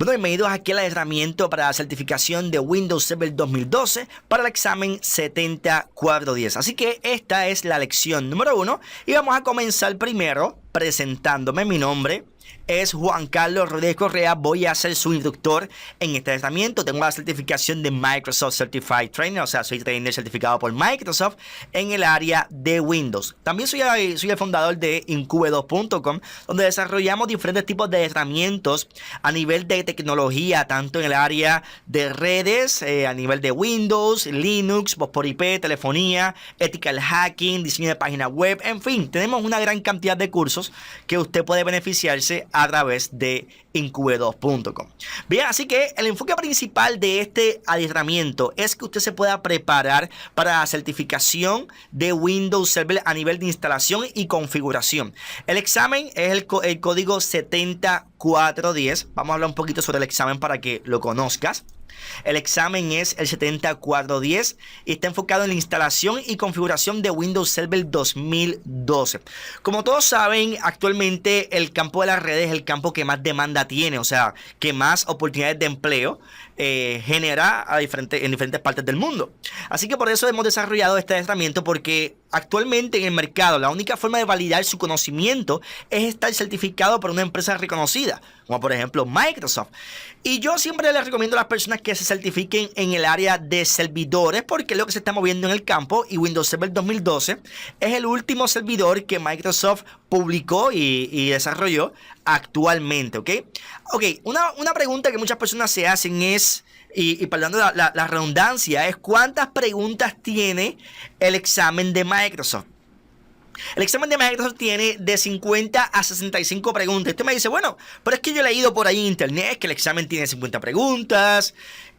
Bueno, bienvenidos aquí al adiestramiento para la certificación de Windows Server 2012 para el examen 70410. Así que esta es la lección número 1 y vamos a comenzar primero presentándome. Mi nombre es Juan Carlos Rodríguez Correa. Voy a ser su instructor en este adiestramiento. Tengo la certificación de Microsoft Certified Trainer, o sea, soy trainer certificado por Microsoft en el área de Windows. También soy el fundador de Incube2.com, donde desarrollamos diferentes tipos de adiestramientos a nivel de tecnología, tanto en el área de redes, a nivel de Windows, Linux, voz por IP, telefonía, ethical hacking, diseño de página web, en fin, tenemos una gran cantidad de cursos que usted puede beneficiarse a través de Incube2.com. Bien, así que el enfoque principal de este adiestramiento es que usted se pueda preparar para la certificación de Windows Server a nivel de instalación y configuración. El examen es el código 70410. Vamos a hablar un poquito sobre el examen para que lo conozcas. El examen es el 70410 y está enfocado en la instalación y configuración de Windows Server 2012. Como todos saben, actualmente el campo de las redes es el campo que más demanda tiene, o sea, que más oportunidades de empleo genera en diferentes partes del mundo. Así que por eso hemos desarrollado este adiestramiento, porque actualmente en el mercado la única forma de validar su conocimiento es estar certificado por una empresa reconocida, como por ejemplo Microsoft. Y yo siempre les recomiendo a las personas que se certifiquen en el área de servidores, porque es lo que se está moviendo en el campo, y Windows Server 2012 es el último servidor que Microsoft publicó y desarrolló actualmente, ¿ok? Ok, una pregunta que muchas personas se hacen es, y perdón la redundancia, es ¿cuántas preguntas tiene el examen de Microsoft? El examen de Microsoft tiene de 50 a 65 preguntas. Usted me dice, bueno, pero es que yo he leído por ahí en internet que el examen tiene 50 preguntas.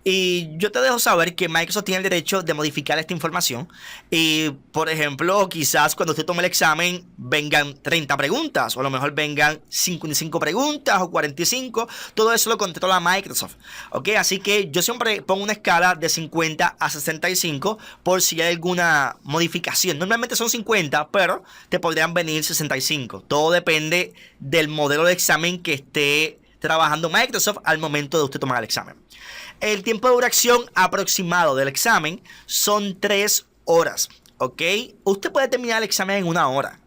Y yo te dejo saber que Microsoft tiene el derecho de modificar esta información. Y, por ejemplo, quizás cuando usted tome el examen vengan 30 preguntas, o a lo mejor vengan 55 preguntas o 45. Todo eso lo controla Microsoft, ¿ok? Así que yo siempre pongo una escala de 50 a 65 por si hay alguna modificación. Normalmente son 50, pero te podrían venir 65. Todo depende del modelo de examen que esté trabajando Microsoft al momento de usted tomar el examen. El tiempo de duración aproximado del examen son 3 horas, ¿ok? Usted puede terminar el examen en 1 hora,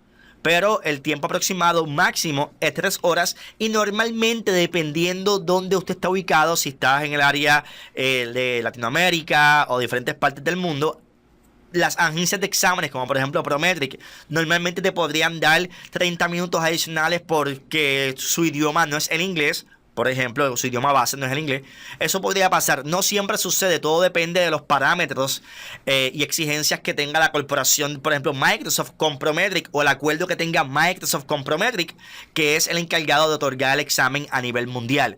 pero el tiempo aproximado máximo es 3 horas y normalmente, dependiendo dónde usted está ubicado, si estás en el área de Latinoamérica o diferentes partes del mundo, las agencias de exámenes, como por ejemplo Prometric, normalmente te podrían dar 30 minutos adicionales porque su idioma no es el inglés. Por ejemplo, su idioma base no es el inglés. Eso podría pasar. No siempre sucede. Todo depende de los parámetros y exigencias que tenga la corporación, por ejemplo, Microsoft con Prometric, o el acuerdo que tenga Microsoft con Prometric, que es el encargado de otorgar el examen a nivel mundial.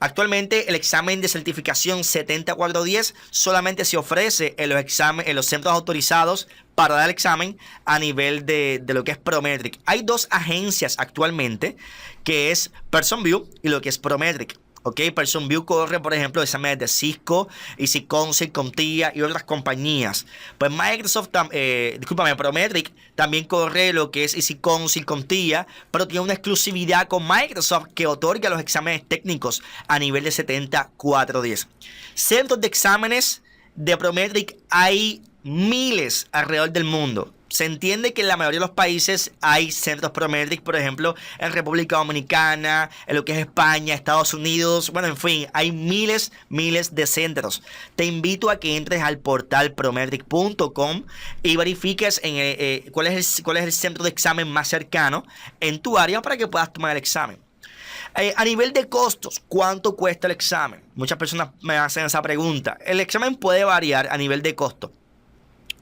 Actualmente el examen de certificación 70410 solamente se ofrece en los centros autorizados para dar el examen a nivel de lo que es Prometric. Hay 2 agencias actualmente, que es PersonView y lo que es Prometric. Ok, PersonView corre, por ejemplo, exámenes de Cisco, Easy Council, CompTIA y otras compañías. Pues Prometric también corre lo que es Easy Council, CompTIA, pero tiene una exclusividad con Microsoft que otorga los exámenes técnicos a nivel de 70410. Centros de exámenes de Prometric hay miles alrededor del mundo. Se entiende que en la mayoría de los países hay centros Prometric, por ejemplo, en República Dominicana, en lo que es España, Estados Unidos, bueno, en fin, hay miles de centros. Te invito a que entres al portal prometric.com y verifiques cuál es el centro de examen más cercano en tu área para que puedas tomar el examen. A nivel de costos, ¿cuánto cuesta el examen? Muchas personas me hacen esa pregunta. El examen puede variar a nivel de costo.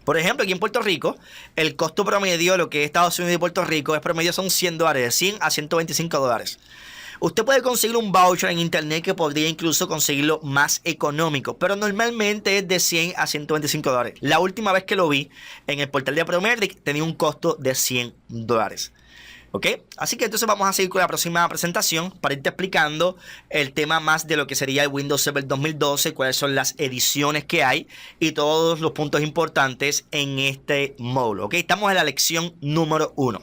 Por ejemplo, aquí en Puerto Rico, el costo promedio de lo que es Estados Unidos y Puerto Rico es promedio son $100, de 100 a $125. Usted puede conseguir un voucher en internet que podría incluso conseguirlo más económico, pero normalmente es de 100 a $125. La última vez que lo vi en el portal de Prometric tenía un costo de $100. ¿Ok? Así que entonces vamos a seguir con la próxima presentación para irte explicando el tema más de lo que sería el Windows Server 2012, cuáles son las ediciones que hay y todos los puntos importantes en este módulo. ¿Ok? Estamos en la lección número 1.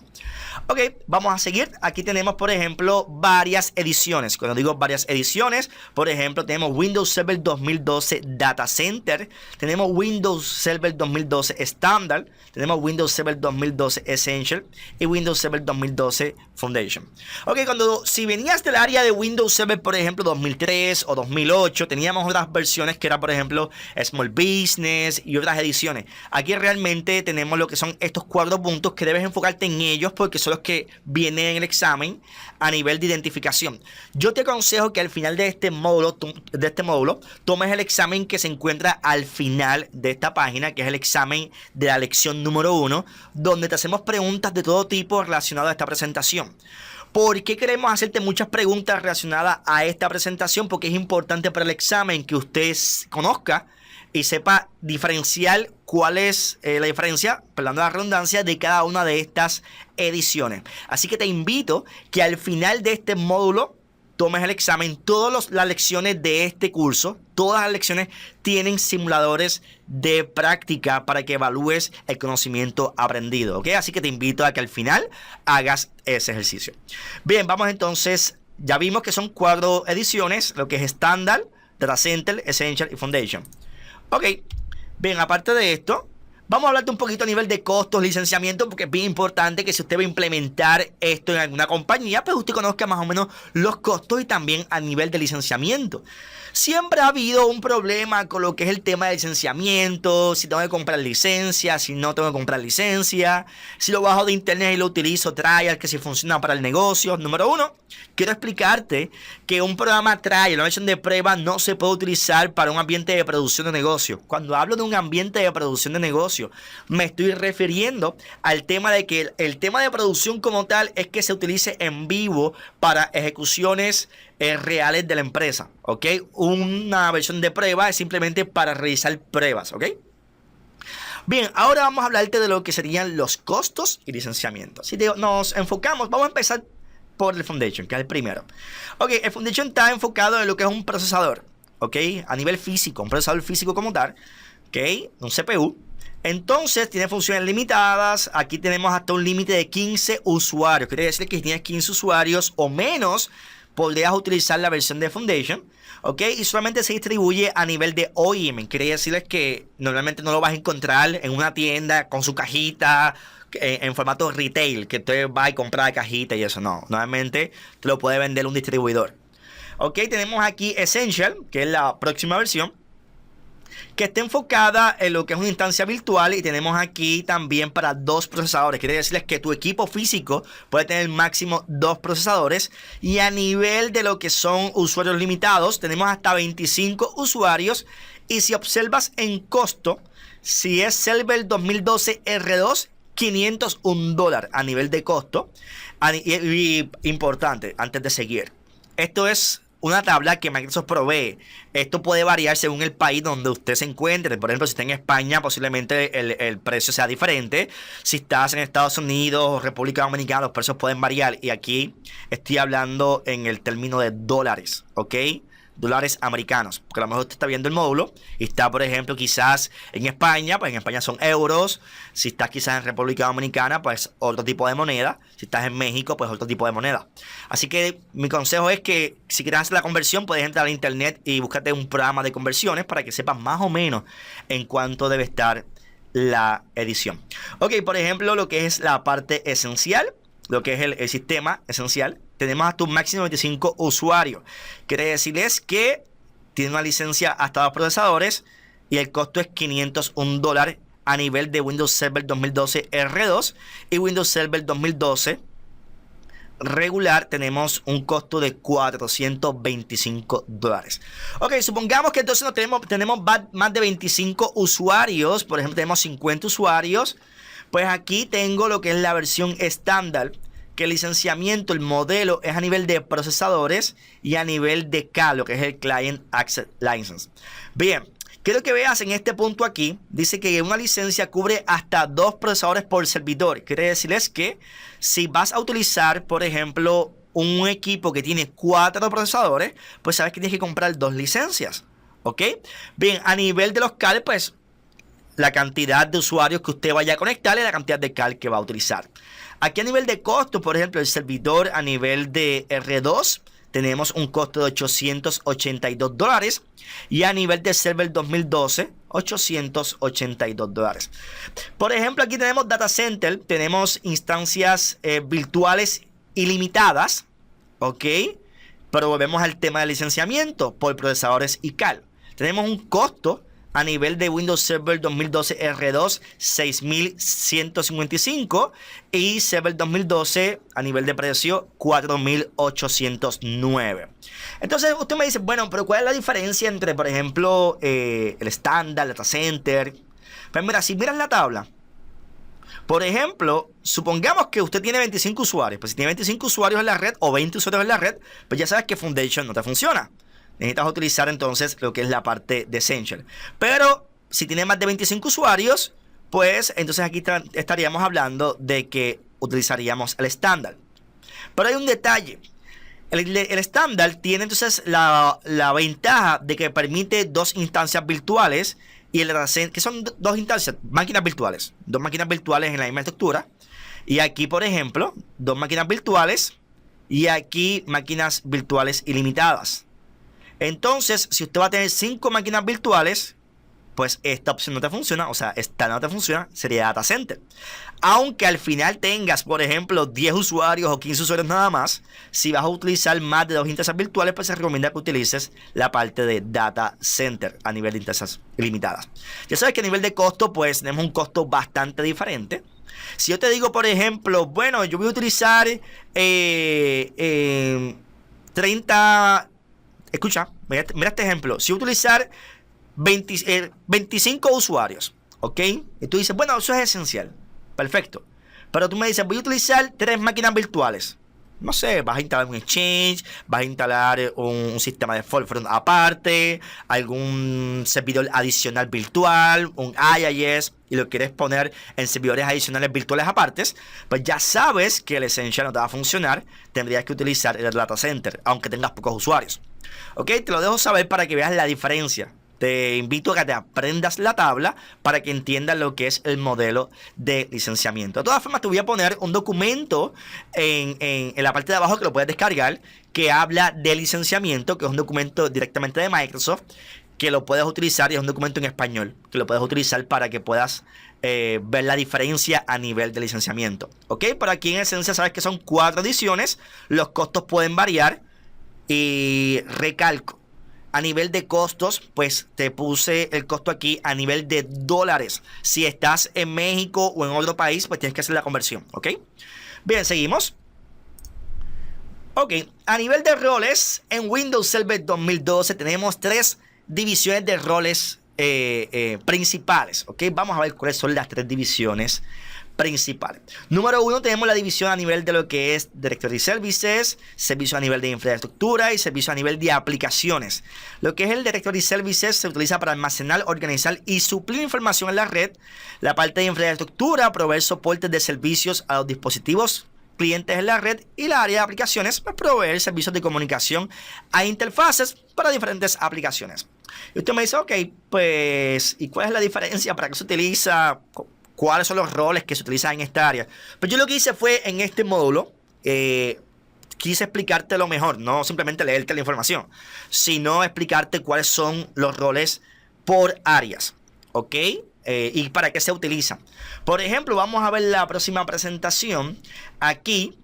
Ok, vamos a seguir. Aquí tenemos, por ejemplo, varias ediciones. Cuando digo varias ediciones, por ejemplo, tenemos Windows Server 2012 Data Center, tenemos Windows Server 2012 Standard, tenemos Windows Server 2012 Essential y Windows Server 2012 Foundation. Ok, si venías del área de Windows Server, por ejemplo, 2003 o 2008, teníamos otras versiones que era, por ejemplo, Small Business y otras ediciones. Aquí realmente tenemos lo que son estos 4 puntos que debes enfocarte en ellos porque son los que vienen en el examen a nivel de identificación. Yo te aconsejo que al final de este módulo, tomes el examen que se encuentra al final de esta página, que es el examen de la lección número 1, donde te hacemos preguntas de todo tipo relacionadas a esta presentación. ¿Por qué queremos hacerte muchas preguntas relacionadas a esta presentación? Porque es importante para el examen que usted conozca y sepa diferenciar cuál es la diferencia, perdón la redundancia, de cada una de estas ediciones. Así que te invito que al final de este módulo tomes el examen. Todas las lecciones de este curso, todas las lecciones tienen simuladores de práctica para que evalúes el conocimiento aprendido, ¿ok? Así que te invito a que al final hagas ese ejercicio. Bien, vamos entonces. Ya vimos que son 4 ediciones, lo que es Standard, Data Center, Essential y Foundation. Ok, bien, aparte de esto, vamos a hablarte un poquito a nivel de costos, licenciamiento, porque es bien importante que si usted va a implementar esto en alguna compañía, pues usted conozca más o menos los costos y también a nivel de licenciamiento. Siempre ha habido un problema con lo que es el tema de licenciamiento, si tengo que comprar licencia, si no tengo que comprar licencia, si lo bajo de internet y lo utilizo trial, que si funciona para el negocio. Número 1, quiero explicarte que un programa trial, una versión de prueba, no se puede utilizar para un ambiente de producción de negocio. Cuando hablo de un ambiente de producción de negocio, me estoy refiriendo al tema de que el tema de producción como tal es que se utilice en vivo para ejecuciones reales de la empresa, ¿ok? Una versión de prueba es simplemente para realizar pruebas, ¿ok? Bien, ahora vamos a hablarte de lo que serían los costos y licenciamiento. Si nos enfocamos, vamos a empezar por el Foundation, que es el primero. Ok, el Foundation está enfocado en lo que es un procesador, ¿ok? A nivel físico, un procesador físico como tal, ¿ok? Un CPU. Entonces tiene funciones limitadas. Aquí tenemos hasta un límite de 15 usuarios. Quiere decir que si tienes 15 usuarios o menos, podrías utilizar la versión de Foundation, ¿ok? Y solamente se distribuye a nivel de OEM. Quiere decirles que normalmente no lo vas a encontrar en una tienda con su cajita en formato retail, que usted va y compra la cajita y eso. No, normalmente te lo puede vender un distribuidor. ¿Ok? Tenemos aquí Essential, que es la próxima versión, que está enfocada en lo que es una instancia virtual, y tenemos aquí también para 2 procesadores. Quiere decirles que tu equipo físico puede tener máximo 2 procesadores, y a nivel de lo que son usuarios limitados tenemos hasta 25 usuarios. Y si observas en costo, si es Server 2012 R2, $501 a nivel de costo. Y importante, antes de seguir, esto es una tabla que Microsoft provee. Esto puede variar según el país donde usted se encuentre. Por ejemplo, si está en España, posiblemente el precio sea diferente. Si estás en Estados Unidos o República Dominicana, los precios pueden variar. Y aquí estoy hablando en el término de dólares, ¿ok? Dólares americanos, porque a lo mejor usted está viendo el módulo y está, por ejemplo, quizás en España, pues en España son euros. Si estás quizás en República Dominicana, pues otro tipo de moneda. Si estás en México, pues otro tipo de moneda. Así que mi consejo es que si quieres hacer la conversión, puedes entrar a internet y búscate un programa de conversiones para que sepas más o menos en cuánto debe estar la edición. Ok, por ejemplo, lo que es la parte esencial, lo que es el sistema esencial, tenemos hasta un máximo de 25 usuarios. Quiere decirles que tiene una licencia hasta 2 procesadores y el costo es $501 a nivel de Windows Server 2012 R2, y Windows Server 2012 regular tenemos un costo de $425. Ok, supongamos que entonces tenemos más de 25 usuarios. Por ejemplo, tenemos 50 usuarios. Pues aquí tengo lo que es la versión estándar, que el licenciamiento, el modelo es a nivel de procesadores y a nivel de CA, lo que es el Client Access License. Bien, Quiero que veas en este punto aquí, dice que una licencia cubre hasta 2 procesadores por servidor. Quiere decirles que si vas a utilizar, por ejemplo, un equipo que tiene 4 procesadores, pues sabes que tienes que comprar 2 licencias. ¿Ok? Bien, a nivel de los CAL, pues la cantidad de usuarios que usted vaya a conectar y la cantidad de CAL que va a utilizar. Aquí a nivel de costo, por ejemplo, el servidor a nivel de R2 tenemos un costo de $882 y a nivel de server 2012 $882. Por ejemplo, aquí tenemos data center, tenemos instancias virtuales ilimitadas, ¿ok? Pero volvemos al tema de licenciamiento por procesadores y CAL. Tenemos un costo a nivel de Windows Server 2012 R2 $6,155 y Server 2012 a nivel de precio $4,809. Entonces usted me dice, bueno, pero ¿cuál es la diferencia entre, por ejemplo, el estándar, el data center? Pues mira, si miras la tabla, por ejemplo, supongamos que usted tiene 25 usuarios. Pues si tiene 25 usuarios en la red o 20 usuarios en la red, pues ya sabes que Foundation no te funciona. Necesitas utilizar entonces lo que es la parte de Essential. Pero si tiene más de 25 usuarios, pues entonces aquí estaríamos hablando de que utilizaríamos el estándar. Pero hay un detalle. El estándar tiene entonces la ventaja de que permite 2 instancias virtuales. Y el que son 2 instancias, máquinas virtuales. 2 máquinas virtuales en la misma estructura. Y aquí, por ejemplo, 2 máquinas virtuales. Y aquí máquinas virtuales ilimitadas. Entonces, si usted va a tener 5 máquinas virtuales, pues esta opción no te funciona, o sea, esta no te funciona, sería data center. Aunque al final tengas, por ejemplo, 10 usuarios o 15 usuarios nada más, si vas a utilizar más de 2 instancias virtuales, pues se recomienda que utilices la parte de data center a nivel de instancias ilimitadas. Ya sabes que a nivel de costo, pues tenemos un costo bastante diferente. Si yo te digo, por ejemplo, bueno, yo voy a utilizar 30... Escucha, mira este ejemplo. Si utilizar 25 usuarios, ¿ok? Y tú dices, bueno, eso es esencial. Perfecto. Pero tú me dices, voy a utilizar 3 máquinas virtuales. No sé, vas a instalar un Exchange, vas a instalar un sistema de forefront aparte, algún servidor adicional virtual, un IIS, y lo quieres poner en servidores adicionales virtuales apartes, pues ya sabes que el Essential no te va a funcionar. Tendrías que utilizar el data center, aunque tengas pocos usuarios. Ok, te lo dejo saber para que veas la diferencia. Te invito a que te aprendas la tabla para que entiendas lo que es el modelo de licenciamiento. De todas formas, te voy a poner un documento en la parte de abajo que lo puedes descargar, que habla de licenciamiento, que es un documento directamente de Microsoft, que lo puedes utilizar, y es un documento en español, que lo puedes utilizar para que puedas ver la diferencia a nivel de licenciamiento. Ok, pero aquí en esencia sabes que son 4 ediciones, los costos pueden variar. Y recalco, a nivel de costos, pues te puse el costo aquí a nivel de dólares. Si estás en México o en otro país, pues tienes que hacer la conversión, ¿ok? Bien, seguimos. Ok, a nivel de roles, en Windows Server 2012 tenemos 3 divisiones de roles principales, ¿ok? Vamos a ver cuáles son las 3 divisiones principales. Número 1, tenemos la división a nivel de lo que es Directory Services, servicio a nivel de infraestructura y servicio a nivel de aplicaciones. Lo que es el Directory Services se utiliza para almacenar, organizar y suplir información en la red. La parte de infraestructura, proveer soporte de servicios a los dispositivos clientes en la red, y la área de aplicaciones para proveer servicios de comunicación a interfaces para diferentes aplicaciones. Y usted me dice, ok, pues, ¿y cuál es la diferencia? ¿Para qué se utiliza? ¿Cuáles son los roles que se utilizan en esta área? Pues yo lo que hice fue, en este módulo, quise explicarte lo mejor, no simplemente leerte la información, sino explicarte cuáles son los roles por áreas, ¿ok? Y para qué se utilizan. Por ejemplo, vamos a ver la próxima presentación. Aquí,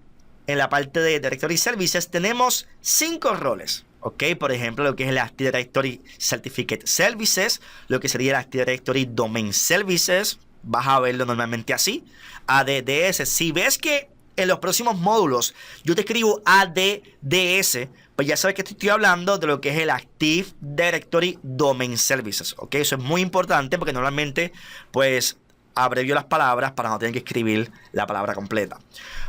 en la parte de Directory Services, tenemos 5 roles. Ok, por ejemplo, lo que es el Active Directory Certificate Services, lo que sería el Active Directory Domain Services, vas a verlo normalmente así, ADDS. Si ves que en los próximos módulos yo te escribo ADDS, pues ya sabes que estoy hablando de lo que es el Active Directory Domain Services. Ok, eso es muy importante porque normalmente, pues, abrevio las palabras para no tener que escribir la palabra completa.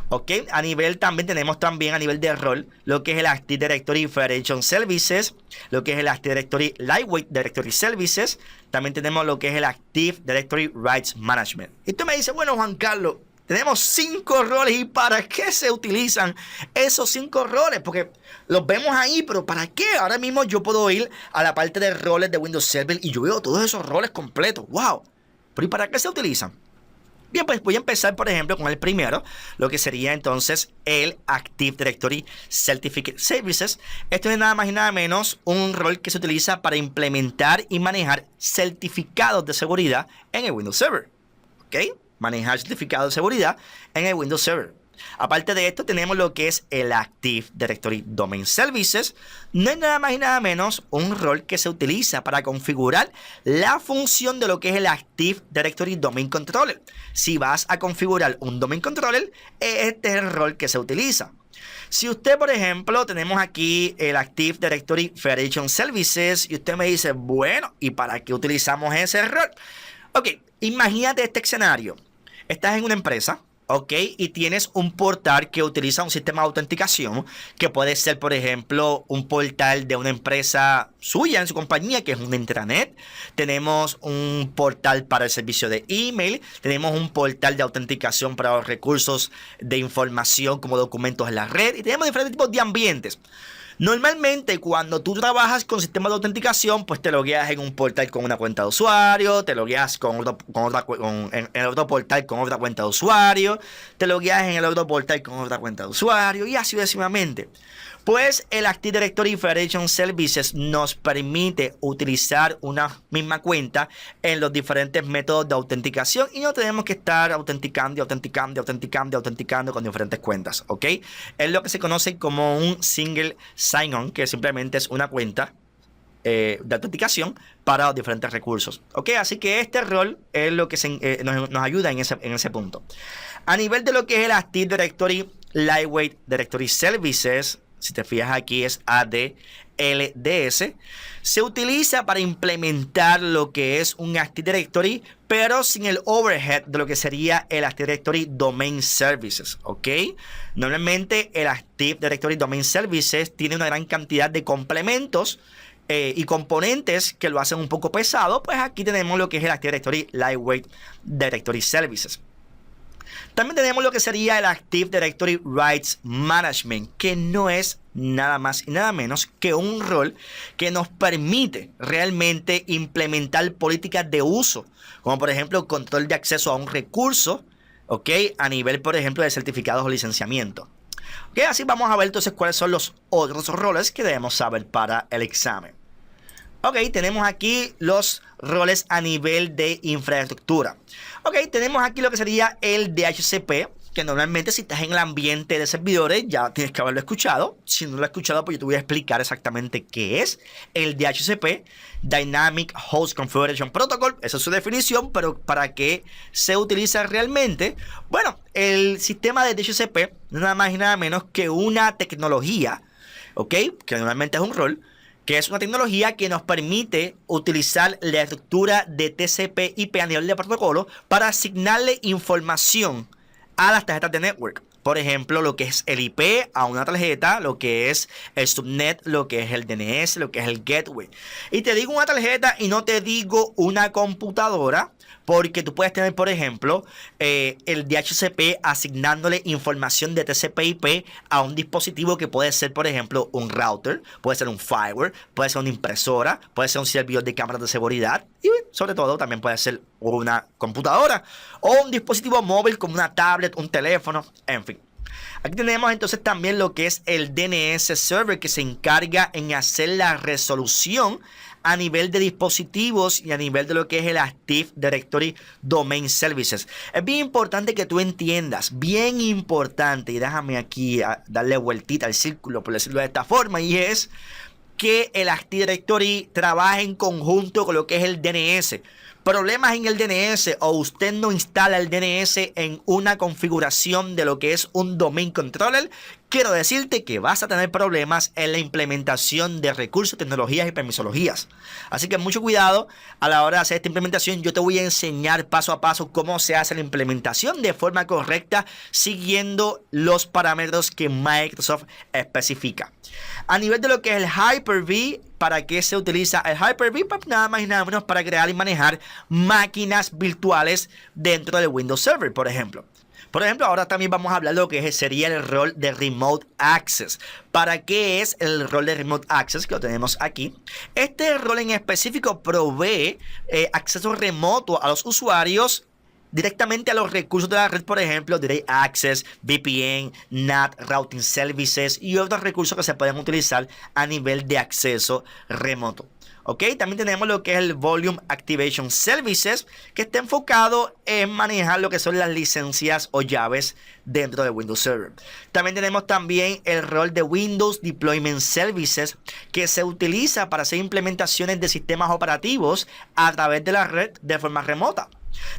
Ok, a nivel también tenemos a nivel de rol lo que es el Active Directory Federation Services, lo que es el Active Directory Lightweight Directory Services, también tenemos lo que es el Active Directory Rights Management. Y tú me dices, bueno, Juan Carlos, tenemos 5 roles, ¿y para qué se utilizan esos 5 roles? Porque los vemos ahí, pero ¿para qué? Ahora mismo yo puedo ir a la parte de roles de Windows Server y yo veo todos esos roles completos. ¡Wow! ¿Pero y para qué se utilizan? Bien, pues voy a empezar, por ejemplo, con el primero, lo que sería entonces el Active Directory Certificate Services. Esto es nada más y nada menos un rol que se utiliza para implementar y manejar certificados de seguridad en el Windows Server. ¿Ok? Manejar certificados de seguridad en el Windows Server. Aparte de esto, tenemos lo que es el Active Directory Domain Services. No es nada más y nada menos un rol que se utiliza para configurar la función de lo que es el Active Directory Domain Controller. Si vas a configurar un Domain Controller, este es el rol que se utiliza. Si usted, por ejemplo, tenemos aquí el Active Directory Federation Services y usted me dice, bueno, ¿y para qué utilizamos ese rol? Ok, imagínate este escenario. Estás en una empresa, ¿ok? Y tienes un portal que utiliza un sistema de autenticación que puede ser, por ejemplo, un portal de una empresa suya en su compañía, que es un intranet. Tenemos un portal para el servicio de email. Tenemos un portal de autenticación para los recursos de información como documentos en la red. Y tenemos diferentes tipos de ambientes. Normalmente cuando tú trabajas con sistemas de autenticación, pues te logueas en un portal con una cuenta de usuario, te logueas en el otro portal con otra cuenta de usuario, te logueas en el otro portal con otra cuenta de usuario y así sucesivamente. Pues el Active Directory Federation Services nos permite utilizar una misma cuenta en los diferentes métodos de autenticación y no tenemos que estar autenticando con diferentes cuentas, ¿ok? Es lo que se conoce como un single sign-on, que simplemente es una cuenta de autenticación para los diferentes recursos, ¿ok? Así que este rol es lo que nos ayuda en ese punto. A nivel de lo que es el Active Directory Lightweight Directory Services, si te fijas aquí es ADLDS, se utiliza para implementar lo que es un Active Directory, pero sin el overhead de lo que sería el Active Directory Domain Services, ¿ok? Normalmente el Active Directory Domain Services tiene una gran cantidad de complementos y componentes que lo hacen un poco pesado. Pues aquí tenemos lo que es el Active Directory Lightweight Directory Services. También tenemos lo que sería el Active Directory Rights Management, que no es nada más y nada menos que un rol que nos permite realmente implementar políticas de uso, como por ejemplo control de acceso a un recurso, ¿ok? A nivel, por ejemplo, de certificados o licenciamiento. ¿Ok? Así vamos a ver entonces cuáles son los otros roles que debemos saber para el examen. Ok, tenemos aquí los roles a nivel de infraestructura. Ok, tenemos aquí lo que sería el DHCP, que normalmente si estás en el ambiente de servidores ya tienes que haberlo escuchado. Si no lo has escuchado, pues yo te voy a explicar exactamente qué es el DHCP, Dynamic Host Configuration Protocol. Esa es su definición, pero ¿para qué se utiliza realmente? Bueno, el sistema de DHCP no es nada más y nada menos que una tecnología, ok, que normalmente es un rol, que es una tecnología que nos permite utilizar la estructura de TCP/IP a nivel de protocolo para asignarle información a las tarjetas de network. Por ejemplo, lo que es el IP a una tarjeta, lo que es el subnet, lo que es el DNS, lo que es el gateway. Y te digo una tarjeta y no te digo una computadora, porque tú puedes tener, por ejemplo, el DHCP asignándole información de TCP/IP a un dispositivo que puede ser, por ejemplo, un router, puede ser un firewall, puede ser una impresora, puede ser un servidor de cámaras de seguridad y sobre todo también puede ser una computadora o un dispositivo móvil como una tablet, un teléfono, en fin. Aquí tenemos entonces también lo que es el DNS Server, que se encarga en hacer la resolución a nivel de dispositivos y a nivel de lo que es el Active Directory Domain Services. Es bien importante que tú entiendas, bien importante, y déjame aquí darle vueltita al círculo, por decirlo de esta forma, y es que el Active Directory trabaja en conjunto con lo que es el DNS. problemas en el DNS o usted no instala el DNS en una configuración de lo que es un domain controller, quiero decirte que vas a tener problemas en la implementación de recursos, tecnologías y permisologías. Así que mucho cuidado a la hora de hacer esta implementación. Yo te voy a enseñar paso a paso cómo se hace la implementación de forma correcta, siguiendo los parámetros que Microsoft especifica. A nivel de lo que es el Hyper-V, ¿para qué se utiliza el Hyper-V? Pues nada más y nada menos para crear y manejar máquinas virtuales dentro del Windows Server, por ejemplo. Ahora también vamos a hablar de lo que sería el rol de Remote Access. ¿Para qué es el rol de Remote Access? Que lo tenemos aquí. Este rol en específico provee acceso remoto a los usuarios directamente a los recursos de la red, por ejemplo, Direct Access, VPN, NAT, Routing Services y otros recursos que se pueden utilizar a nivel de acceso remoto. Ok, también tenemos lo que es el Volume Activation Services, que está enfocado en manejar lo que son las licencias o llaves dentro de Windows Server. También tenemos el rol de Windows Deployment Services, que se utiliza para hacer implementaciones de sistemas operativos a través de la red de forma remota.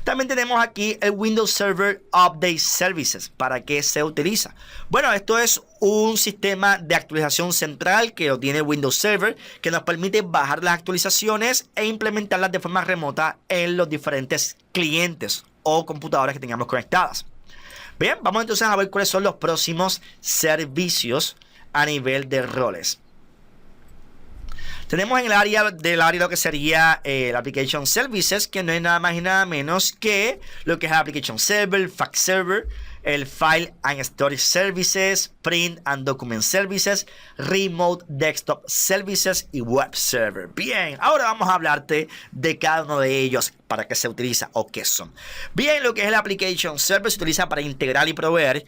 También tenemos aquí el Windows Server Update Services. ¿Para qué se utiliza? Bueno, esto es un sistema de actualización central que lo tiene Windows Server, que nos permite bajar las actualizaciones e implementarlas de forma remota en los diferentes clientes o computadoras que tengamos conectadas. Bien, vamos entonces a ver cuáles son los próximos servicios a nivel de roles. Tenemos en el área lo que sería el Application Services, que no es nada más y nada menos que lo que es el Application Server, Fax Server, el File and Storage Services, Print and Document Services, Remote Desktop Services y Web Server. Bien, ahora vamos a hablarte de cada uno de ellos, para qué se utiliza o qué son. Bien, lo que es el Application Server se utiliza para integrar y proveer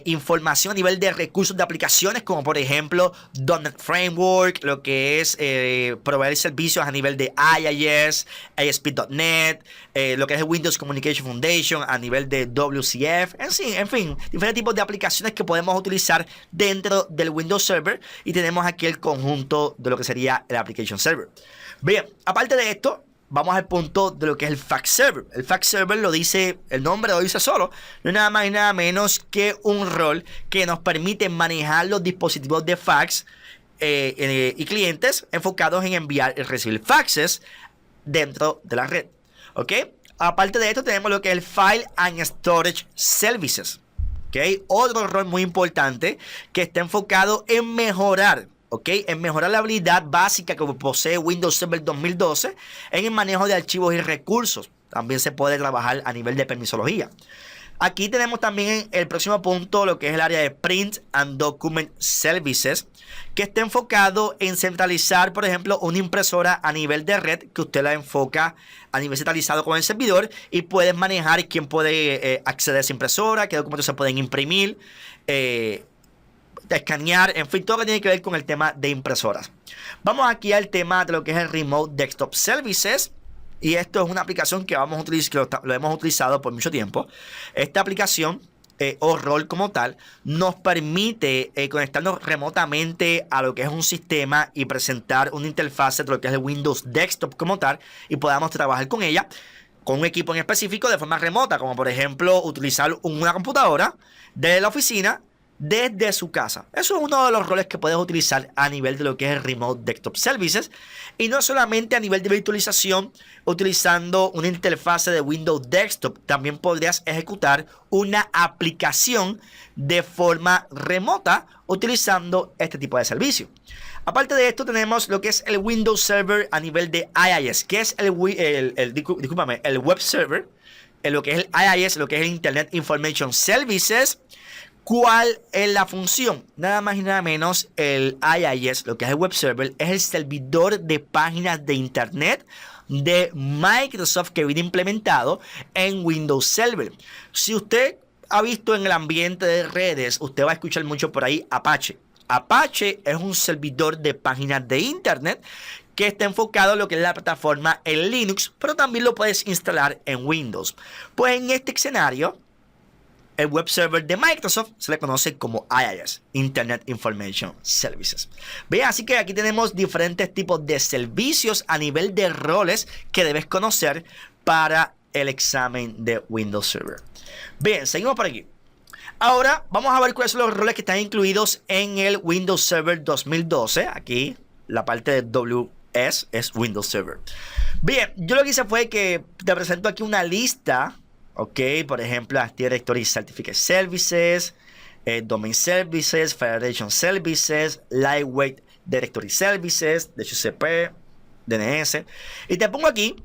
información a nivel de recursos de aplicaciones, como por ejemplo .NET Framework, lo que es proveer servicios a nivel de IIS, ASP.NET, lo que es el Windows Communication Foundation a nivel de WCF, en fin, diferentes tipos de aplicaciones que podemos utilizar dentro del Windows Server, y tenemos aquí el conjunto de lo que sería el Application Server. Bien, aparte de esto, vamos al punto de lo que es el Fax Server. El Fax Server lo dice, el nombre lo dice solo, no es nada más y nada menos que un rol que nos permite manejar los dispositivos de fax y clientes enfocados en enviar y recibir faxes dentro de la red. ¿Ok? Aparte de esto tenemos lo que es el File and Storage Services. ¿Ok? Otro rol muy importante que está enfocado en mejorar, en mejorar la habilidad básica que posee Windows Server 2012 en el manejo de archivos y recursos. También se puede trabajar a nivel de permisología. Aquí tenemos también el próximo punto, lo que es el área de Print and Document Services, que está enfocado en centralizar, por ejemplo, una impresora a nivel de red, que usted la enfoca a nivel centralizado con el servidor, y puedes manejar quién puede acceder a esa impresora, qué documentos se pueden imprimir, escanear, en fin, todo lo que tiene que ver con el tema de impresoras. Vamos aquí al tema de lo que es el Remote Desktop Services. Y esto es una aplicación que vamos a utilizar, que lo hemos utilizado por mucho tiempo. Esta aplicación o rol como tal nos permite conectarnos remotamente a lo que es un sistema y presentar una interfaz de lo que es el Windows Desktop como tal, y podamos trabajar con ella, con un equipo en específico de forma remota, como por ejemplo utilizar una computadora de la oficina desde su casa. Eso es uno de los roles que puedes utilizar a nivel de lo que es el Remote Desktop Services, y no solamente a nivel de virtualización. Utilizando una interfaz de Windows Desktop también podrías ejecutar una aplicación de forma remota utilizando este tipo de servicio. Aparte de esto tenemos lo que es el Windows Server a nivel de IIS, que es el Web Server, lo que es el IIS, lo que es el Internet Information Services. ¿Cuál es la función? Nada más y nada menos, el IIS, lo que es el Web Server, es el servidor de páginas de Internet de Microsoft que viene implementado en Windows Server. Si usted ha visto en el ambiente de redes, usted va a escuchar mucho por ahí Apache. Apache es un servidor de páginas de Internet que está enfocado en lo que es la plataforma en Linux, pero también lo puedes instalar en Windows. Pues en este escenario, el web server de Microsoft se le conoce como IIS, Internet Information Services. Bien, así que aquí tenemos diferentes tipos de servicios a nivel de roles que debes conocer para el examen de Windows Server. Bien, seguimos por aquí. Ahora vamos a ver cuáles son los roles que están incluidos en el Windows Server 2012. Aquí la parte de WS es Windows Server. Bien, yo lo que hice fue que te presento aquí una lista. Ok, por ejemplo, Active Directory Certificate Services, Domain Services, Federation Services, Lightweight Directory Services, DHCP, DNS. Y te pongo aquí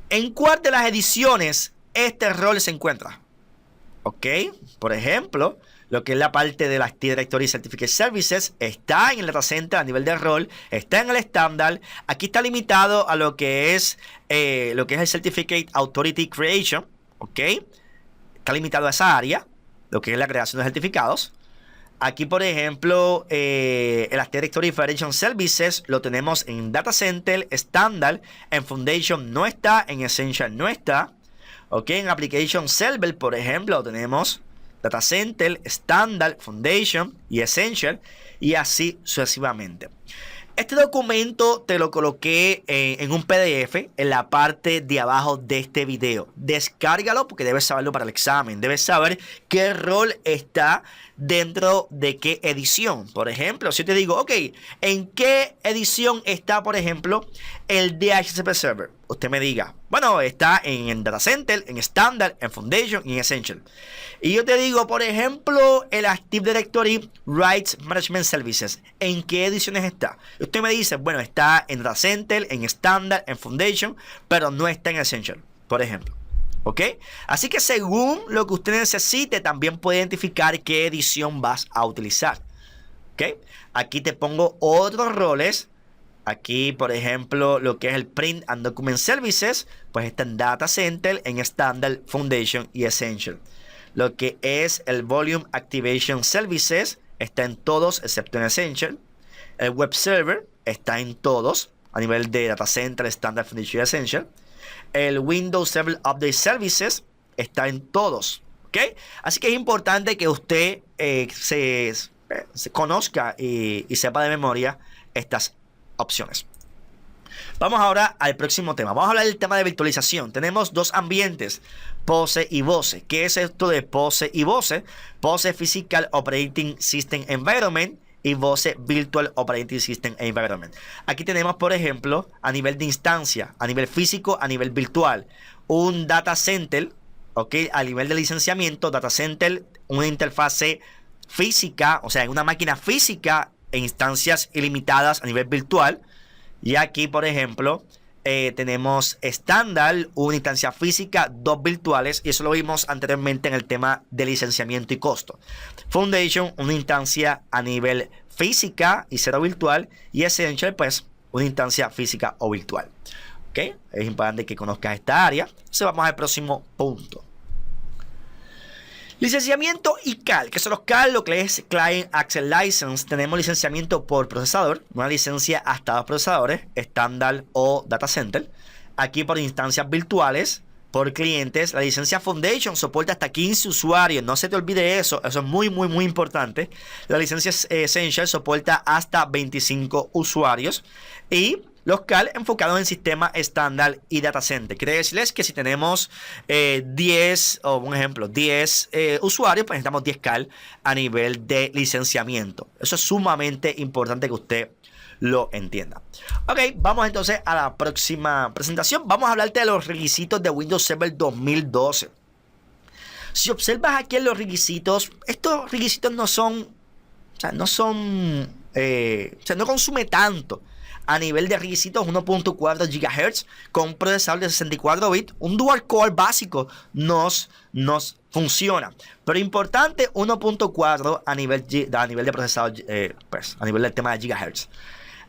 en cuál de las ediciones este rol se encuentra. Ok, por ejemplo, lo que es la parte de la Active Directory Certificate Services está en el Data Center a nivel de rol, está en el estándar. Aquí está limitado a lo que es el Certificate Authority Creation. Ok, está limitado a esa área, lo que es la creación de certificados. Aquí, por ejemplo, el Active Directory Federation Services lo tenemos en Data Center, estándar, en Foundation no está, en Essential no está. Ok, en Application Server, por ejemplo, tenemos Data Center, Standard, Foundation y Essential, y así sucesivamente. Este documento te lo coloqué en un PDF en la parte de abajo de este video. Descárgalo porque debes saberlo para el examen. Debes saber qué rol está dentro de qué edición. Por ejemplo, si te digo, ok, ¿en qué edición está, por ejemplo, el DHCP Server? Usted me diga, bueno, está en Data Center, en Standard, en Foundation y en Essential. Y yo te digo, por ejemplo, el Active Directory Rights Management Services. ¿En qué ediciones está? Y usted me dice, bueno, está en Data Center, en Standard, en Foundation, pero no está en Essential, por ejemplo. ¿Ok? Así que según lo que usted necesite, también puede identificar qué edición vas a utilizar. ¿Ok? Aquí te pongo otros roles. Aquí, por ejemplo, lo que es el Print and Document Services, pues está en Data Center, en Standard, Foundation y Essential. Lo que es el Volume Activation Services está en todos excepto en Essential. El Web Server está en todos a nivel de Data Center, Standard, Foundation y Essential. El Windows Server Update Services está en todos. ¿Ok? Así que es importante que usted se conozca y sepa de memoria estas opciones. Vamos ahora al próximo tema. Vamos a hablar del tema de virtualización. Tenemos dos ambientes, POSE y VOSE. ¿Qué es esto de POSE y VOSE? POSE Physical Operating System Environment y VOSE Virtual Operating System Environment. Aquí tenemos, por ejemplo, a nivel de instancia, a nivel físico, a nivel virtual, un data center, ¿ok? A nivel de licenciamiento, data center, una interfase física, o sea, en una máquina física e instancias ilimitadas a nivel virtual. Y aquí, por ejemplo, tenemos estándar, una instancia física, dos virtuales, y eso lo vimos anteriormente en el tema de licenciamiento y costo. Foundation, una instancia a nivel física y cero virtual, y Essential, pues, una instancia física o virtual. ¿Ok? Es importante que conozcas esta área. Entonces vamos al próximo punto. Licenciamiento y CAL, que son los CAL, lo que es Client Access License. Tenemos licenciamiento por procesador, una licencia hasta 2 procesadores, estándar o data center. Aquí por instancias virtuales, por clientes. La licencia Foundation soporta hasta 15 usuarios, no se te olvide eso, eso es muy importante. La licencia Essential soporta hasta 25 usuarios. Y los CAL enfocados en sistema estándar y data center. Quiere decirles que si tenemos 10, o un ejemplo, 10 usuarios, pues necesitamos 10 CAL a nivel de licenciamiento. Eso es sumamente importante que usted lo entienda. Ok, vamos entonces a la próxima presentación. Vamos a hablarte de los requisitos de Windows Server 2012. Si observas aquí en los requisitos, estos requisitos no son, no consume tanto. A nivel de requisitos 1.4 GHz con un procesador de 64 bits, un dual core básico nos funciona. Pero importante 1.4 a nivel de procesador, pues, a nivel del tema de GHz.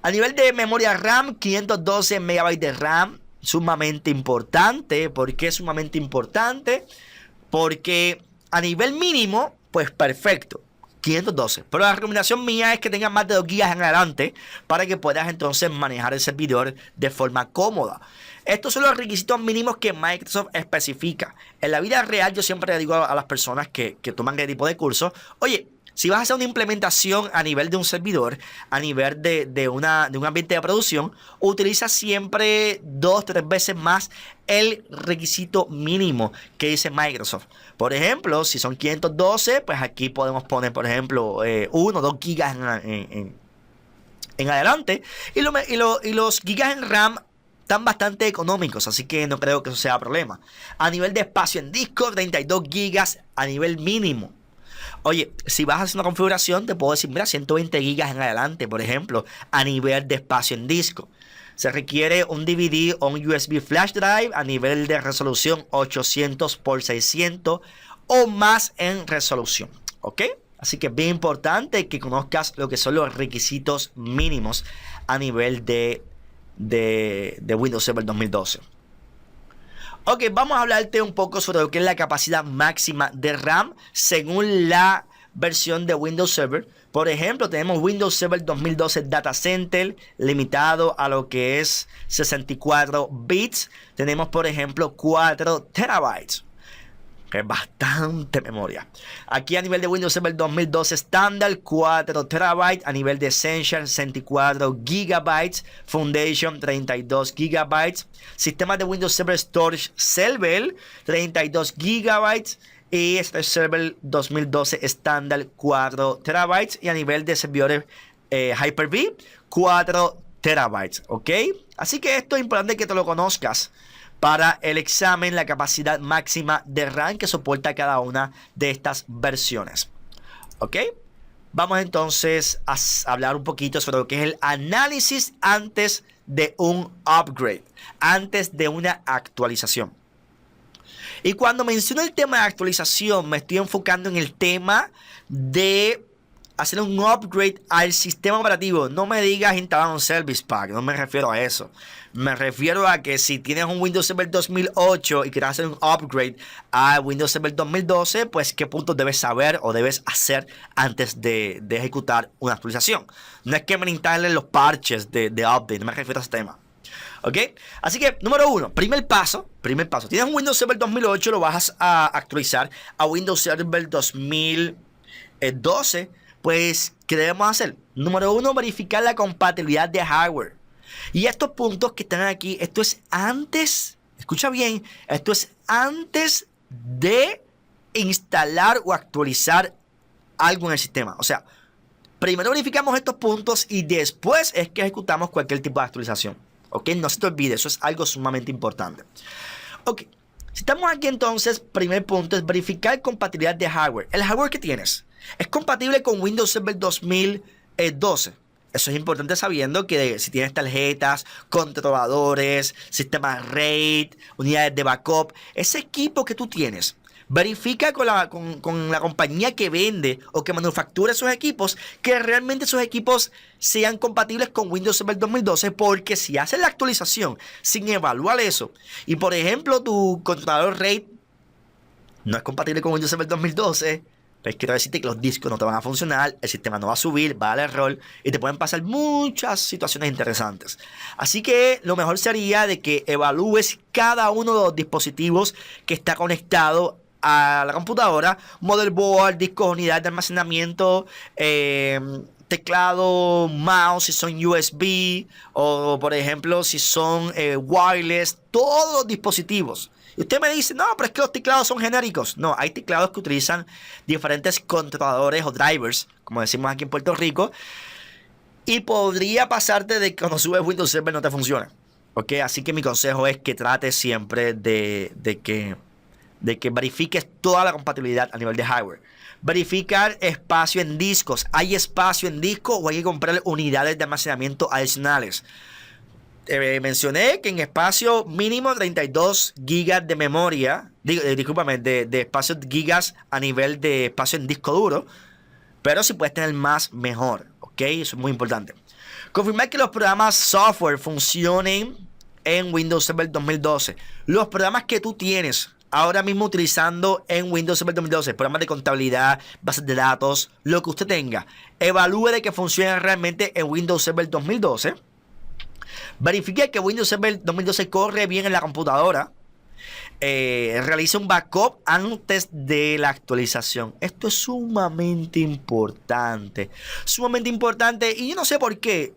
A nivel de memoria RAM, 512 MB de RAM, sumamente importante. ¿Por qué sumamente importante? Porque a nivel mínimo, pues perfecto. 512, pero la recomendación mía es que tengas más de 2 GB en adelante para que puedas entonces manejar el servidor de forma cómoda. Estos son los requisitos mínimos que Microsoft especifica. En la vida real yo siempre le digo a las personas que toman este tipo de cursos, oye, Si vas a hacer una implementación a nivel de un servidor, a nivel de un ambiente de producción, utiliza siempre 2-3 veces más el requisito mínimo que dice Microsoft. Por ejemplo, si son 512, pues aquí podemos poner, por ejemplo, 1 o 2 gigas en adelante. Y los gigas en RAM están bastante económicos, así que no creo que eso sea problema. A nivel de espacio en disco, 32 gigas a nivel mínimo. Oye, si vas a hacer una configuración, te puedo decir, mira, 120 gigas en adelante, por ejemplo, a nivel de espacio en disco. Se requiere un DVD o un USB flash drive a nivel de resolución 800 por 600 o más en resolución, ¿ok? Así que es bien importante que conozcas lo que son los requisitos mínimos a nivel de Windows Server 2012. Ok, vamos a hablarte un poco sobre lo que es la capacidad máxima de RAM según la versión de Windows Server. Por ejemplo, tenemos Windows Server 2012 Data Center limitado a lo que es 64 bits. Tenemos, por ejemplo, 4 terabytes. Que es bastante memoria. Aquí a nivel de Windows Server 2012 estándar, 4 terabytes. A nivel de Essential, 64 gigabytes. Foundation, 32 gigabytes. Sistemas de Windows Server Storage Server, 32 gigabytes. Y este Server 2012 estándar, 4 terabytes. Y a nivel de servidores Hyper-V, 4 terabytes. ¿Ok? Así que esto es importante que te lo conozcas para el examen, la capacidad máxima de RAM que soporta cada una de estas versiones. ¿Ok? Vamos entonces a hablar un poquito sobre lo que es el análisis antes de un upgrade, antes de una actualización. Y cuando menciono el tema de actualización, me estoy enfocando en el tema de hacer un upgrade al sistema operativo. No me digas instalar un Service Pack, no me refiero a eso. Me refiero a que si tienes un Windows Server 2008 y quieres hacer un upgrade a Windows Server 2012, pues qué puntos debes saber o debes hacer antes de ejecutar una actualización. No es que me instalen los parches de update, no me refiero a ese tema. ¿Ok? Así que, número 1, primer paso. Tienes un Windows Server 2008, lo vas a actualizar a Windows Server 2012. Pues, ¿qué debemos hacer? Número 1, verificar la compatibilidad de hardware. Y estos puntos que están aquí, esto es antes, escucha bien, esto es antes de instalar o actualizar algo en el sistema. O sea, primero verificamos estos puntos y después es que ejecutamos cualquier tipo de actualización. ¿Ok? No se te olvide, eso es algo sumamente importante. Ok, si estamos aquí entonces, primer punto es verificar compatibilidad de hardware. El hardware que tienes es compatible con Windows Server 2012. Eso es importante sabiendo que si tienes tarjetas, controladores, sistemas RAID, unidades de backup, ese equipo que tú tienes, verifica con la compañía que vende o que manufactura esos equipos que realmente esos equipos sean compatibles con Windows Server 2012, porque si haces la actualización sin evaluar eso y por ejemplo tu controlador RAID no es compatible con Windows Server 2012, pues quiero decirte que los discos no te van a funcionar, el sistema no va a subir, va a dar error y te pueden pasar muchas situaciones interesantes. Así que lo mejor sería de que evalúes cada uno de los dispositivos que está conectado a la computadora: motherboard, discos, unidad de almacenamiento, teclado, mouse, si son USB o por ejemplo si son wireless, todos los dispositivos. Y usted me dice, no, pero es que los teclados son genéricos. No, hay teclados que utilizan diferentes controladores o drivers, como decimos aquí en Puerto Rico. Y podría pasarte de que cuando subes Windows Server no te funciona. ¿Ok? Así que mi consejo es que trates siempre de que verifiques toda la compatibilidad a nivel de hardware. Verificar espacio en discos. ¿Hay espacio en disco o hay que comprar unidades de almacenamiento adicionales? Mencioné que en espacio mínimo 32 gigas de memoria, discúlpame, de espacio gigas a nivel de espacio en disco duro, pero si puedes tener más, mejor, ¿ok? Eso es muy importante. Confirmar que los programas software funcionen en Windows Server 2012. Los programas que tú tienes ahora mismo utilizando en Windows Server 2012, programas de contabilidad, bases de datos, lo que usted tenga, evalúe de que funcione realmente en Windows Server 2012. Verifique que Windows Server 2012 corre bien en la computadora. realiza un backup antes de la actualización. Esto es sumamente importante. Sumamente importante. Y yo no sé por qué.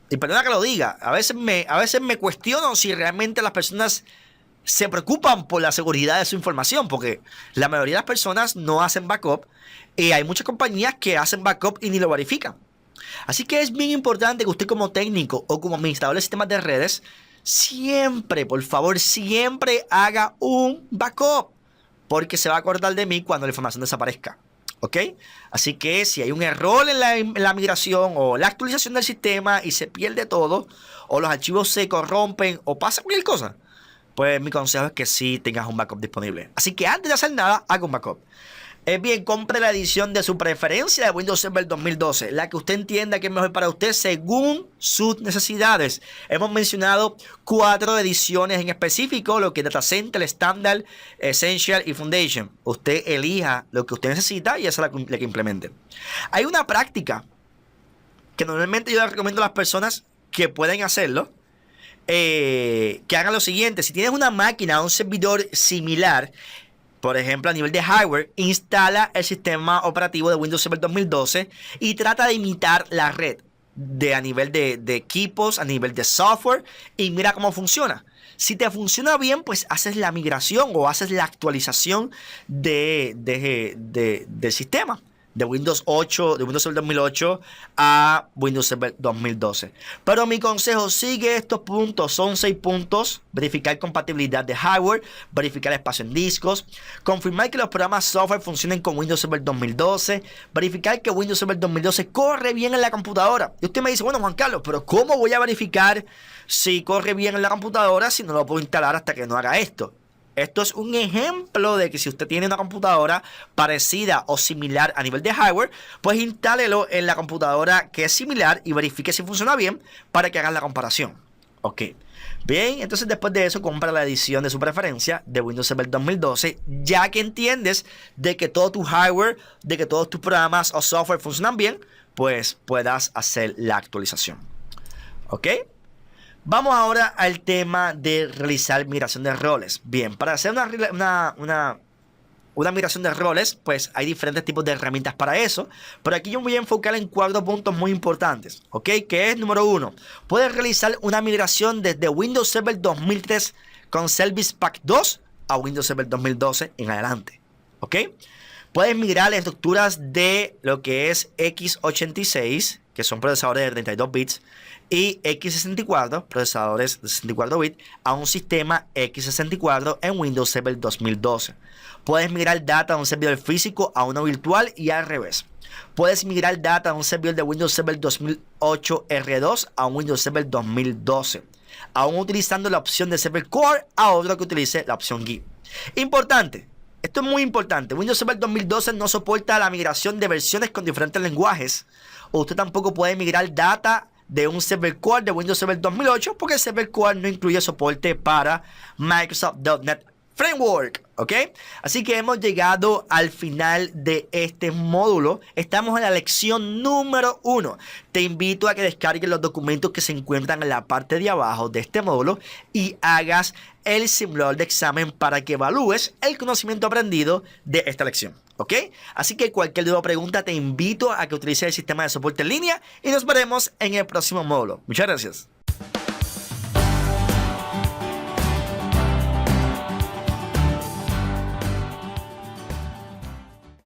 Y perdona que lo diga. A veces me cuestiono si realmente las personas se preocupan por la seguridad de su información. Porque la mayoría de las personas no hacen backup. Y hay muchas compañías que hacen backup y ni lo verifican. Así que es bien importante que usted como técnico o como administrador de sistemas de redes siempre, por favor, siempre haga un backup. Porque se va a acordar de mí cuando la información desaparezca. ¿Ok? Así que si hay un error en la migración o la actualización del sistema y se pierde todo, o los archivos se corrompen o pasa cualquier cosa, pues mi consejo es que sí tengas un backup disponible. Así que antes de hacer nada, haga un backup. Es bien, compre la edición de su preferencia de Windows Server 2012, la que usted entienda que es mejor para usted según sus necesidades. Hemos mencionado 4 ediciones en específico, lo que es Data Center, Standard, Essential y Foundation. Usted elija lo que usted necesita y esa es la que implemente. Hay una práctica que normalmente yo le recomiendo a las personas que pueden hacerlo, que hagan lo siguiente. Si tienes una máquina o un servidor similar, por ejemplo, a nivel de hardware, instala el sistema operativo de Windows Server 2012 y trata de imitar la red a nivel de equipos, a nivel de software, y mira cómo funciona. Si te funciona bien, pues haces la migración o haces la actualización del sistema. De Windows 8, de Windows Server 2008 a Windows Server 2012. Pero mi consejo, sigue estos puntos. Son 6 puntos. Verificar compatibilidad de hardware, verificar espacio en discos, confirmar que los programas software funcionen con Windows Server 2012, verificar que Windows Server 2012 corre bien en la computadora. Y usted me dice, bueno, Juan Carlos, pero ¿cómo voy a verificar si corre bien en la computadora si no lo puedo instalar hasta que no haga esto? Esto es un ejemplo de que si usted tiene una computadora parecida o similar a nivel de hardware, pues instálelo en la computadora que es similar y verifique si funciona bien para que hagan la comparación. Ok. Bien, entonces después de eso compra la edición de su preferencia de Windows Server 2012, ya que entiendes de que todo tu hardware, de que todos tus programas o software funcionan bien, pues puedas hacer la actualización. Ok. Vamos ahora al tema de realizar migración de roles. Bien, para hacer una migración de roles, pues hay diferentes tipos de herramientas para eso. Pero aquí yo me voy a enfocar en 4 puntos muy importantes. ¿Ok? Que es, número 1, puedes realizar una migración desde Windows Server 2003 con Service Pack 2 a Windows Server 2012 en adelante. ¿Ok? Puedes migrar estructuras de lo que es x86, que son procesadores de 32 bits, y x64, procesadores de 64 bits, a un sistema x64 en Windows Server 2012. Puedes migrar data de un servidor físico a uno virtual y al revés. Puedes migrar data de un servidor de Windows Server 2008 R2 a un Windows Server 2012, aún utilizando la opción de Server Core a otro que utilice la opción GUI. Importante. Esto es muy importante. Windows Server 2012 no soporta la migración de versiones con diferentes lenguajes. O usted tampoco puede migrar data de un Server Core de Windows Server 2008 porque el Server Core no incluye soporte para Microsoft.NET Framework. ¿Ok? Así que hemos llegado al final de este módulo. Estamos en la lección número 1. Te invito a que descargues los documentos que se encuentran en la parte de abajo de este módulo y hagas el simulador de examen para que evalúes el conocimiento aprendido de esta lección. ¿Ok? Así que cualquier duda o pregunta te invito a que utilices el sistema de soporte en línea y nos veremos en el próximo módulo. Muchas gracias.